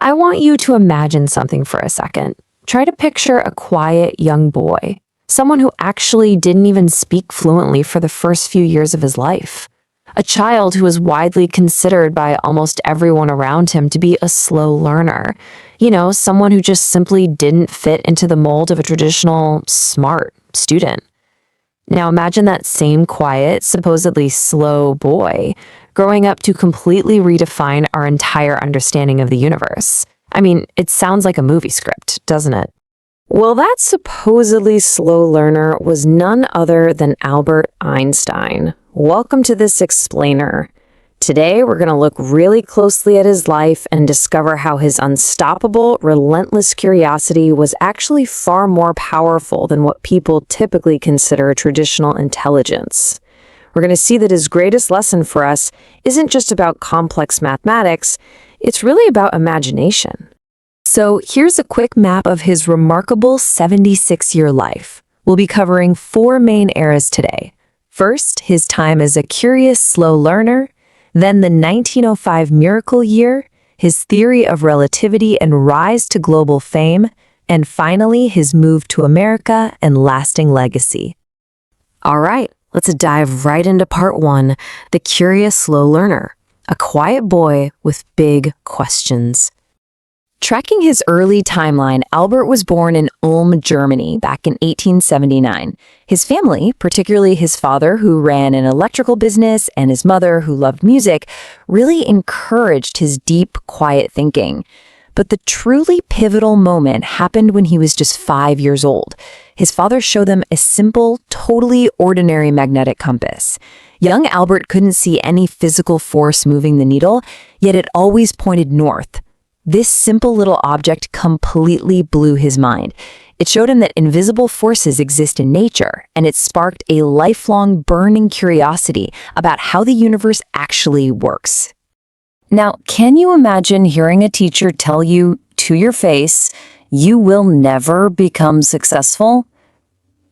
I want you to imagine something for a second. Try to picture a quiet young boy, someone who actually didn't even speak fluently for the first few years of his life. A child who was widely considered by almost everyone around him to be a slow learner. Someone who just simply didn't fit into the mold of a traditional smart student. Now imagine that same quiet, supposedly slow boy growing up to completely redefine our entire understanding of the universe. I mean, it sounds like a movie script, doesn't it? Well, that supposedly slow learner was none other than Albert Einstein. Welcome to this explainer. Today, we're going to look really closely at his life and discover how his unstoppable, relentless curiosity was actually far more powerful than what people typically consider traditional intelligence. We're going to see that his greatest lesson for us isn't just about complex mathematics, it's really about imagination. So here's a quick map of his remarkable 76-year life. We'll be covering 4 main eras today. First, his time as a curious, slow learner, then the 1905 miracle year, his theory of relativity and rise to global fame, and finally, his move to America and lasting legacy. All right, let's dive right into part 1, the curious slow learner, a quiet boy with big questions. Tracking his early timeline, Albert was born in Ulm, Germany, back in 1879. His family, particularly his father, who ran an electrical business, and his mother, who loved music, really encouraged his deep, quiet thinking. But the truly pivotal moment happened when he was just 5 years old. His father showed them a simple, totally ordinary magnetic compass. Young Albert couldn't see any physical force moving the needle, yet it always pointed north. This simple little object completely blew his mind. It showed him that invisible forces exist in nature, and it sparked a lifelong burning curiosity about how the universe actually works. Now, can you imagine hearing a teacher tell you to your face, you will never become successful?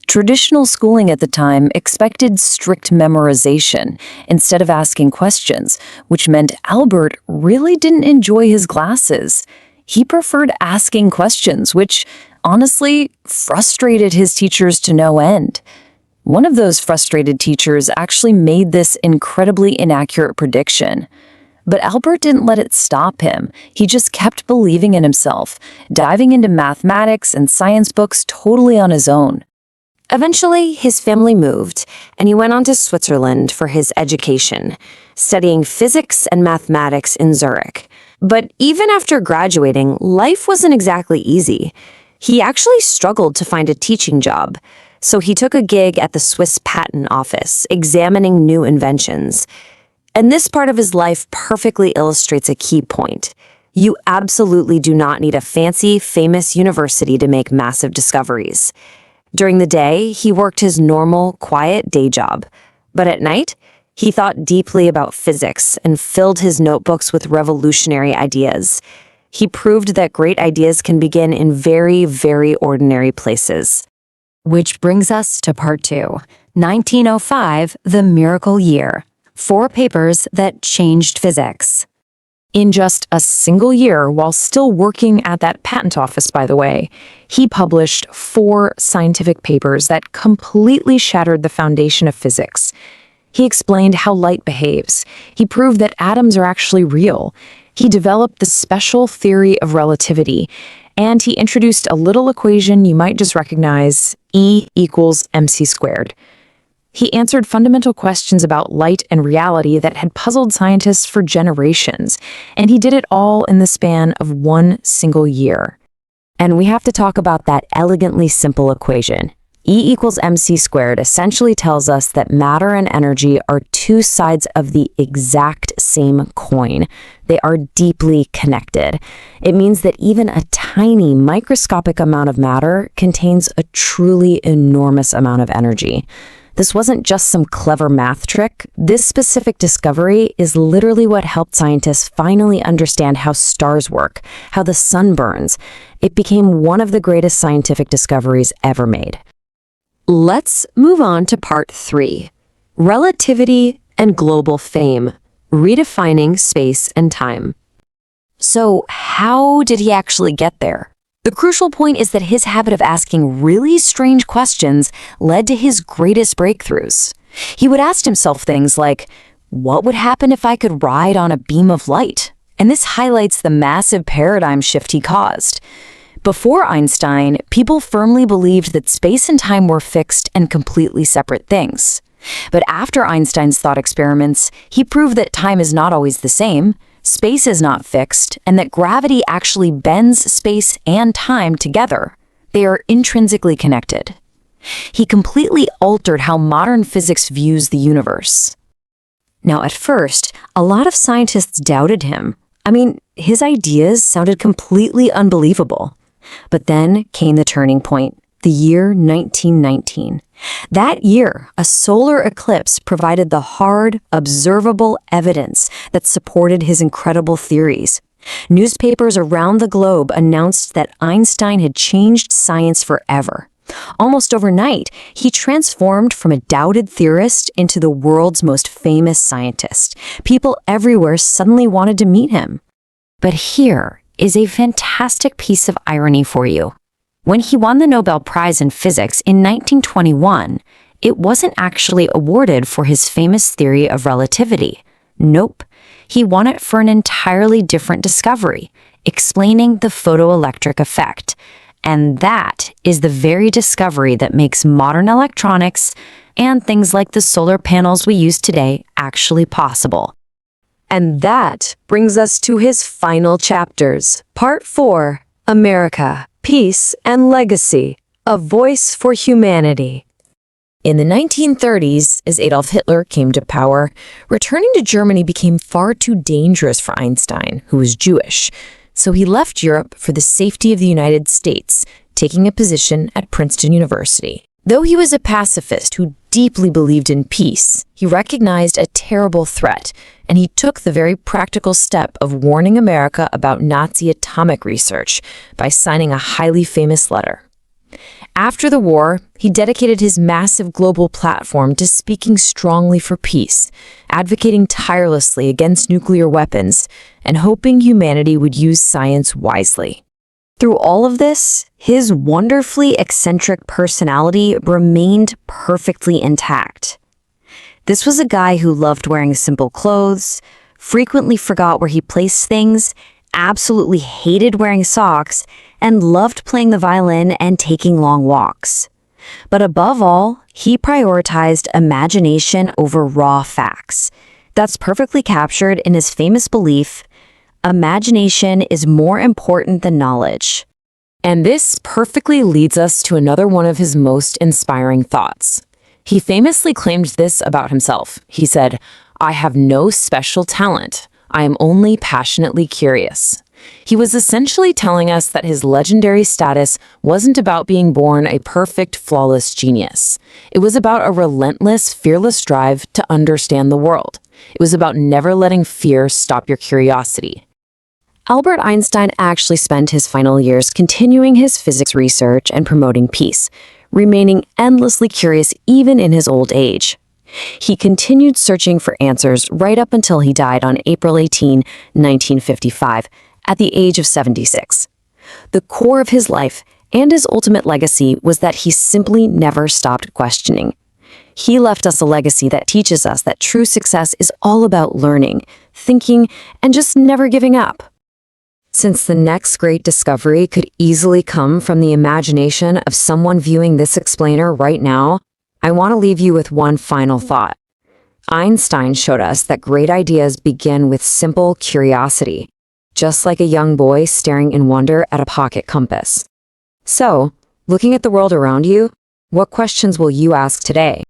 Traditional schooling at the time expected strict memorization instead of asking questions, which meant Albert really didn't enjoy his classes. He preferred asking questions, which honestly frustrated his teachers to no end. One of those frustrated teachers actually made this incredibly inaccurate prediction. But Albert didn't let it stop him. He just kept believing in himself, diving into mathematics and science books totally on his own. Eventually, his family moved, and he went on to Switzerland for his education, studying physics and mathematics in Zurich. But even after graduating, life wasn't exactly easy. He actually struggled to find a teaching job, so he took a gig at the Swiss Patent Office, examining new inventions. And this part of his life perfectly illustrates a key point. You absolutely do not need a fancy, famous university to make massive discoveries. During the day, he worked his normal, quiet day job. But at night, he thought deeply about physics and filled his notebooks with revolutionary ideas. He proved that great ideas can begin in very, very ordinary places. Which brings us to part 2, 1905, the miracle year. 4 papers that changed physics. In just a single year, while still working at that patent office, by the way, he published 4 scientific papers that completely shattered the foundation of physics. He explained how light behaves. He proved that atoms are actually real. He developed the special theory of relativity, and he introduced a little equation you might just recognize, E equals mc squared. He answered fundamental questions about light and reality that had puzzled scientists for generations, and he did it all in the span of 1 single year. And we have to talk about that elegantly simple equation. E equals mc squared essentially tells us that matter and energy are 2 sides of the exact same coin. They are deeply connected. It means that even a tiny microscopic amount of matter contains a truly enormous amount of energy. This wasn't just some clever math trick. This specific discovery is literally what helped scientists finally understand how stars work, how the sun burns. It became one of the greatest scientific discoveries ever made. Let's move on to part 3, relativity and global fame, redefining space and time. So how did he actually get there? The crucial point is that his habit of asking really strange questions led to his greatest breakthroughs. He would ask himself things like, what would happen if I could ride on a beam of light? And this highlights the massive paradigm shift he caused. Before Einstein, people firmly believed that space and time were fixed and completely separate things. But after Einstein's thought experiments, he proved that time is not always the same, space is not fixed, and that gravity actually bends space and time together. They are intrinsically connected. He completely altered how modern physics views the universe. Now, at first, a lot of scientists doubted him. His ideas sounded completely unbelievable. But then came the turning point, the year 1919. That year, a solar eclipse provided the hard, observable evidence that supported his incredible theories. Newspapers around the globe announced that Einstein had changed science forever. Almost overnight, he transformed from a doubted theorist into the world's most famous scientist. People everywhere suddenly wanted to meet him. But here is a fantastic piece of irony for you. When he won the Nobel Prize in Physics in 1921, it wasn't actually awarded for his famous theory of relativity. Nope, he won it for an entirely different discovery, explaining the photoelectric effect. And that is the very discovery that makes modern electronics and things like the solar panels we use today actually possible. And that brings us to his final chapters. Part 4, America, Peace and Legacy, A Voice for Humanity. In the 1930s, as Adolf Hitler came to power, returning to Germany became far too dangerous for Einstein, who was Jewish. So he left Europe for the safety of the United States, taking a position at Princeton University. Though he was a pacifist who deeply believed in peace, he recognized a terrible threat, and he took the very practical step of warning America about Nazi atomic research by signing a highly famous letter. After the war, he dedicated his massive global platform to speaking strongly for peace, advocating tirelessly against nuclear weapons, and hoping humanity would use science wisely. Through all of this, his wonderfully eccentric personality remained perfectly intact. This was a guy who loved wearing simple clothes, frequently forgot where he placed things, absolutely hated wearing socks, and loved playing the violin and taking long walks. But above all, he prioritized imagination over raw facts. That's perfectly captured in his famous belief, imagination is more important than knowledge. And this perfectly leads us to another one of his most inspiring thoughts. He famously claimed this about himself. He said, "I have no special talent. I am only passionately curious." He was essentially telling us that his legendary status wasn't about being born a perfect, flawless genius. It was about a relentless, fearless drive to understand the world. It was about never letting fear stop your curiosity. Albert Einstein actually spent his final years continuing his physics research and promoting peace, remaining endlessly curious even in his old age. He continued searching for answers right up until he died on April 18, 1955, at the age of 76. The core of his life and his ultimate legacy was that he simply never stopped questioning. He left us a legacy that teaches us that true success is all about learning, thinking, and just never giving up. Since the next great discovery could easily come from the imagination of someone viewing this explainer right now, I want to leave you with one final thought. Einstein showed us that great ideas begin with simple curiosity, just like a young boy staring in wonder at a pocket compass. So, looking at the world around you, what questions will you ask today?